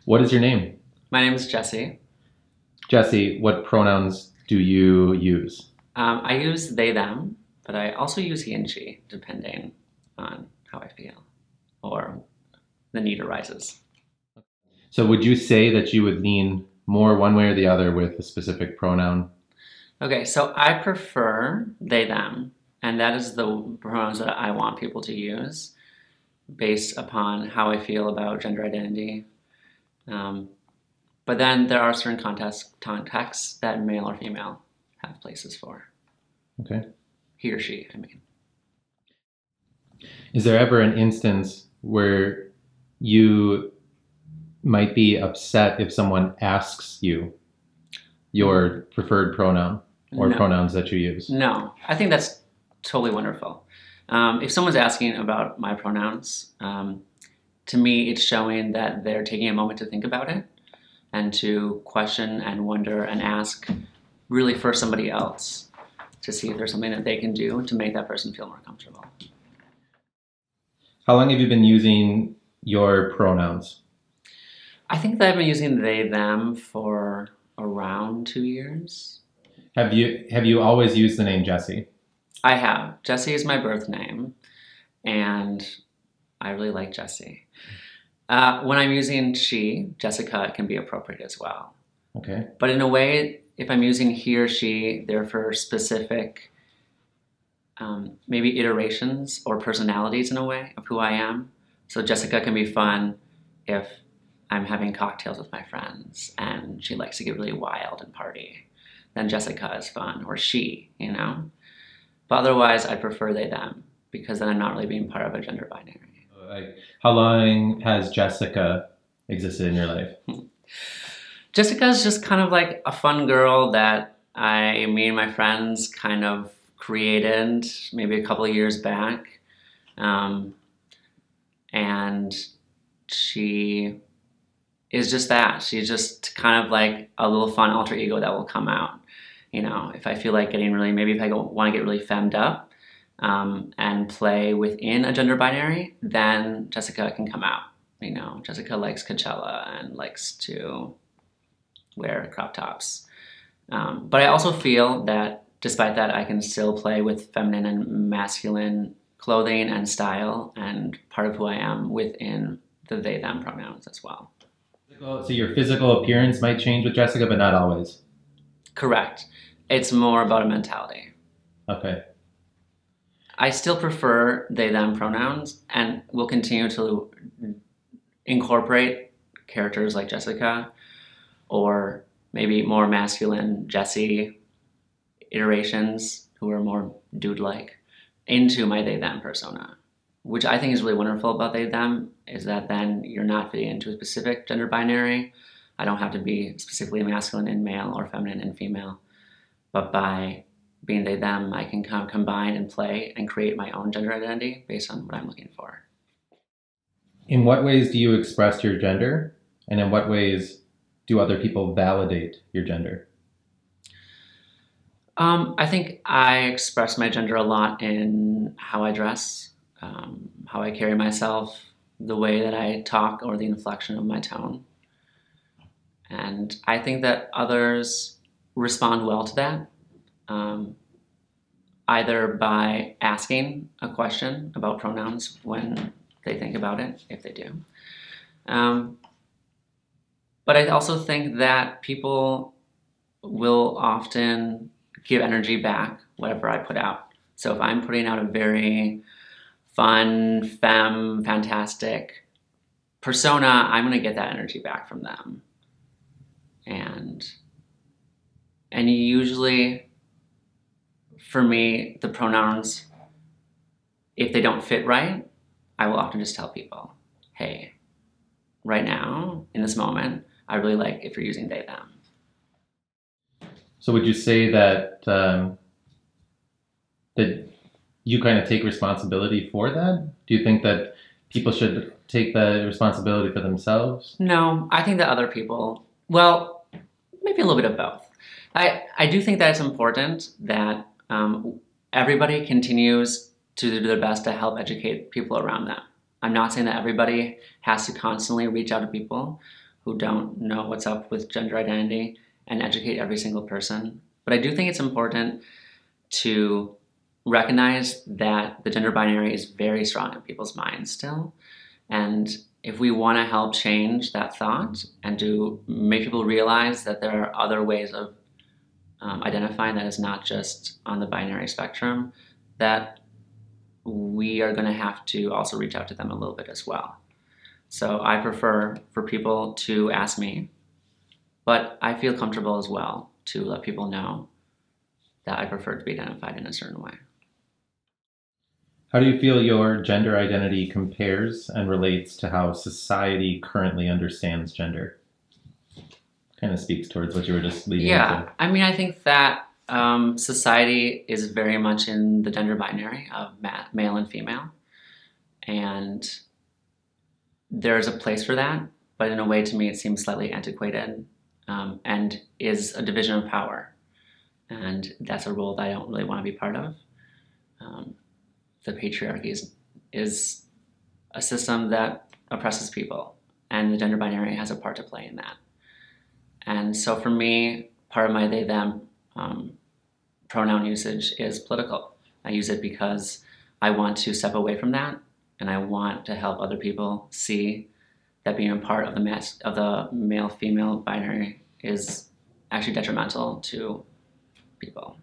What is your name? My name is Jesse. Jesse, what pronouns do you use? I use they, them, but I also use he and she, depending on how I feel or the need arises. So would you say that you would lean more one way or the other with a specific pronoun? Okay, so I prefer they, them, and that is the pronouns that I want people to use based upon how I feel about gender identity. Um, but then there are certain contexts that male or female have places for. Okay. He or she, I mean. Is there ever an instance where you might be upset if someone asks you your preferred pronoun or No, pronouns that you use? no, I think that's totally wonderful. If someone's asking about my pronouns, to me, it's showing that they're taking a moment to think about it and to question and wonder and ask really for somebody else to see if there's something that they can do to make that person feel more comfortable. How long have you been using your pronouns? I think that I've been using they, them for around 2 years. Have you always used the name Jesse? I have. Jesse is my birth name, and I really like Jesse. When I'm using she, Jessica, it can be appropriate as well. Okay. But in a way, if I'm using he or she, they're for specific, maybe iterations or personalities in a way of who I am. So Jessica can be fun if I'm having cocktails with my friends and she likes to get really wild and party. Then Jessica is fun, or she, you know? But otherwise, I prefer they, them, because then I'm not really being part of a gender binary. Like, how long has Jessica existed in your life? Jessica's just kind of like a fun girl that me and my friends kind of created maybe a couple of years back. And she is just that. She's just kind of like a little fun alter ego that will come out. You know, if I feel like getting really, maybe if I want to get really femmed up and play within a gender binary, then Jessica can come out. You know, Jessica likes Coachella and likes to wear crop tops. But I also feel that despite that, I can still play with feminine and masculine clothing and style and part of who I am within the they, them pronouns as well. So your physical appearance might change with Jessica, but not always. Correct. It's more about a mentality. Okay. I still prefer they, them pronouns and will continue to incorporate characters like Jessica or maybe more masculine Jesse iterations who are more dude-like into my they, them persona, which I think is really wonderful about they, them is that then you're not fitting into a specific gender binary. I don't have to be specifically masculine and male or feminine and female, but by being they, them, I can combine and play and create my own gender identity based on what I'm looking for. In what ways do you express your gender, and in what ways do other people validate your gender? I think I express my gender a lot in how I dress, how I carry myself, the way that I talk, or the inflection of my tone. And I think that others respond well to that, either by asking a question about pronouns when they think about it, if they do. But I also think that people will often give energy back, whatever I put out. So if I'm putting out a very fun, femme, fantastic persona, I'm going to get that energy back from them. And usually, for me, the pronouns, if they don't fit right, I will often just tell people, hey, right now, in this moment, I really like if you're using they, them. So would you say that that you kind of take responsibility for that? Do you think that people should take the responsibility for themselves? No, I think that other people, well, maybe a little bit of both. I do think that it's important that everybody continues to do their best to help educate people around them. I'm not saying that everybody has to constantly reach out to people, who don't know what's up with gender identity and educate every single person. But I do think it's important to recognize that the gender binary is very strong in people's minds still. And if we want to help change that thought and to make people realize that there are other ways of identifying that is not just on the binary spectrum, that we are going to have to also reach out to them a little bit as well. So I prefer for people to ask me, but I feel comfortable as well to let people know that I prefer to be identified in a certain way. How do you feel your gender identity compares and relates to how society currently understands gender? Kind of speaks towards what you were just leading into. I mean, I think that society is very much in the gender binary of male and female. And there's a place for that, but in a way to me it seems slightly antiquated and is a division of power. And that's a role that I don't really want to be part of. The patriarchy is a system that oppresses people, and the gender binary has a part to play in that. And so for me, part of my they, them pronoun usage is political. I use it because I want to step away from that, and I want to help other people see that being a part of the male-female binary is actually detrimental to people.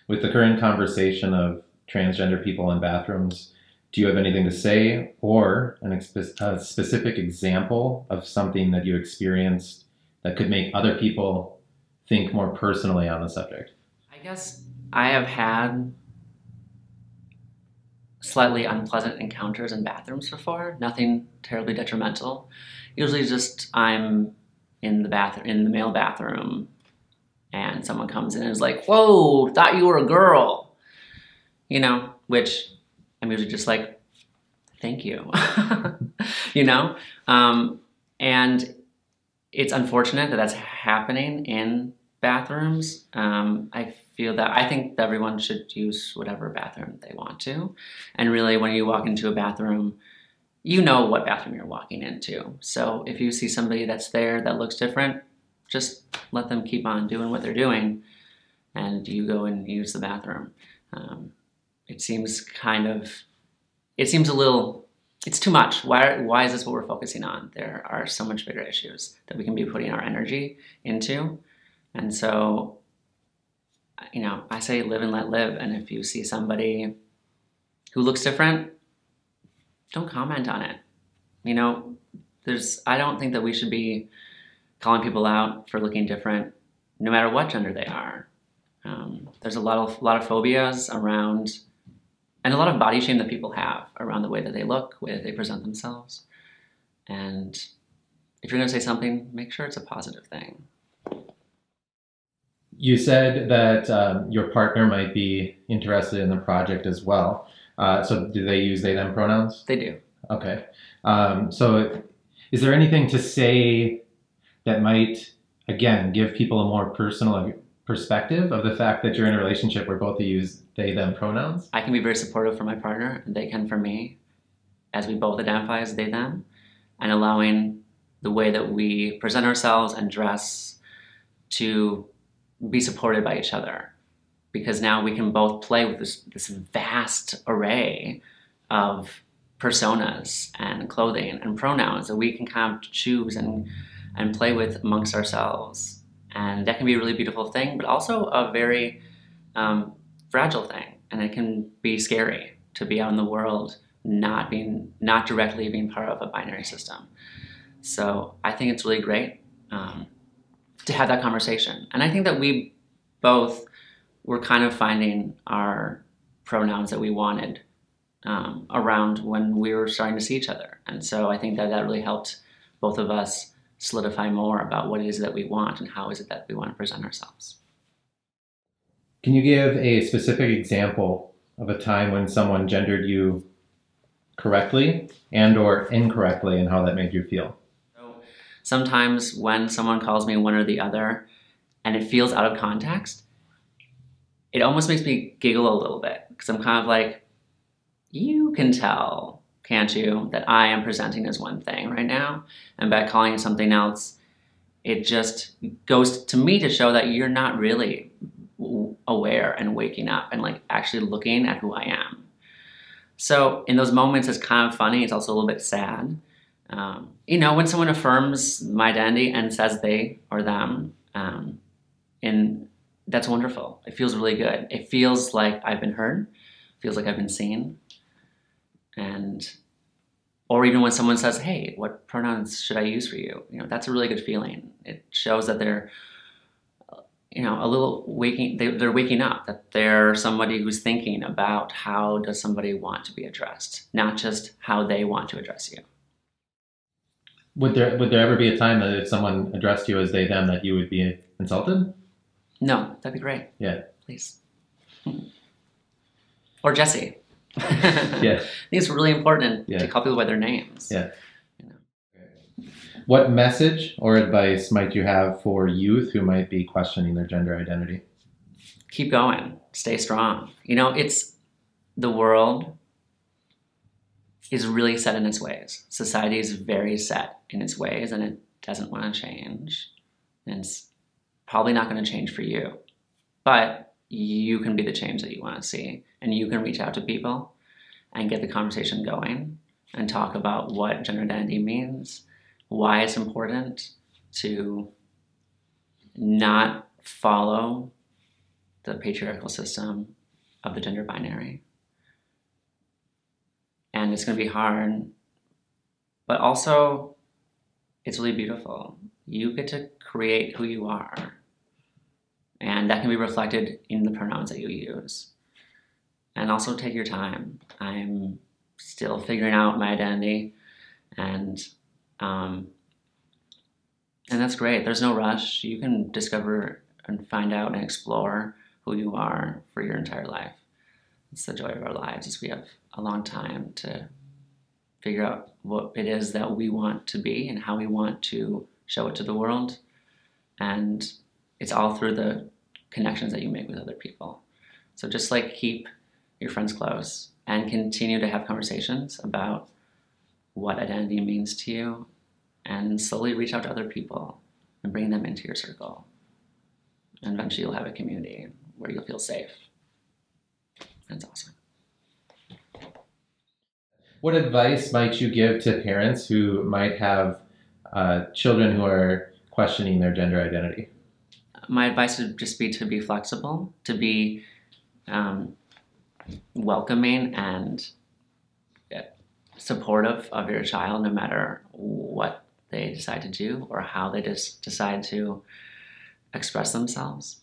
With the current conversation of transgender people in bathrooms, do you have anything to say or a specific example of something that you experienced that could make other people think more personally on the subject? I guess I have had slightly unpleasant encounters in bathrooms before, nothing terribly detrimental. Usually just I'm in the male bathroom and someone comes in and is like, "Whoa, thought you were a girl." You know, which I'm usually just like, "Thank you." You know? And it's unfortunate that that's happening in bathrooms. I think that everyone should use whatever bathroom they want to. And really, when you walk into a bathroom, you know what bathroom you're walking into. So if you see somebody that's there that looks different, just let them keep on doing what they're doing, and you go and use the bathroom. It seems it's too much. Why is this what we're focusing on? There are so much bigger issues that we can be putting our energy into. And so, you know, I say live and let live. And if you see somebody who looks different, don't comment on it. You know, I don't think that we should be calling people out for looking different, no matter what gender they are. There's a lot of phobias around, and a lot of body shame that people have around the way that they look, the way that they present themselves. And if you're going to say something, make sure it's a positive thing. You said that your partner might be interested in the project as well. So do they use they, them pronouns? They do. Okay. So is there anything to say that might, again, give people a more personal perspective of the fact that you're in a relationship where both of you use they, them pronouns? I can be very supportive for my partner, and they can for me, as we both identify as they, them, and allowing the way that we present ourselves and dress to be supported by each other. Because now we can both play with this vast array of personas and clothing and pronouns that we can kind of choose and play with amongst ourselves. And that can be a really beautiful thing, but also a very fragile thing. And it can be scary to be out in the world not directly being part of a binary system. So I think it's really great to have that conversation. And I think that we both were kind of finding our pronouns that we wanted around when we were starting to see each other. And so I think that really helped both of us solidify more about what it is that we want and how is it that we want to present ourselves. Can you give a specific example of a time when someone gendered you correctly and or incorrectly and how that made you feel? So sometimes when someone calls me one or the other and it feels out of context, it almost makes me giggle a little bit because I'm kind of like, you can tell can't you, that I am presenting as one thing right now, and by calling it something else, it just goes to me to show that you're not really aware and waking up and like actually looking at who I am. So in those moments, it's kind of funny. It's also a little bit sad. When someone affirms my identity and says they or them, and that's wonderful. It feels really good. It feels like I've been heard. It feels like I've been seen. Or even when someone says, hey, what pronouns should I use for you? That's a really good feeling. It shows that they're, a little they're waking up, that they're somebody who's thinking about how does somebody want to be addressed, not just how they want to address you. Would there ever be a time that if someone addressed you as they, them, that you would be insulted? No, that'd be great. Yeah. Please. Or Jesse. Yeah. I think it's really important Yeah. to call people by their names. Yeah. What message or advice might you have for youth who might be questioning their gender identity? Keep going. Stay strong. The world is really set in its ways. Society is very set in its ways, and it doesn't want to change. And it's probably not going to change for you. But you can be the change that you want to see. And you can reach out to people and get the conversation going and talk about what gender identity means, why it's important to not follow the patriarchal system of the gender binary. And it's going to be hard, but also it's really beautiful. You get to create who you are, and that can be reflected in the pronouns that you use. And also take your time. I'm still figuring out my identity, and that's great. There's no rush. You can discover and find out and explore who you are for your entire life. It's the joy of our lives, is we have a long time to figure out what it is that we want to be and how we want to show it to the world. And it's all through the connections that you make with other people. So just keep your friends close and continue to have conversations about what identity means to you, and slowly reach out to other people and bring them into your circle. And eventually you'll have a community where you'll feel safe. That's awesome. What advice might you give to parents who might have children who are questioning their gender identity? My advice would just be to be flexible, to be welcoming and supportive of your child, no matter what they decide to do or how they just decide to express themselves.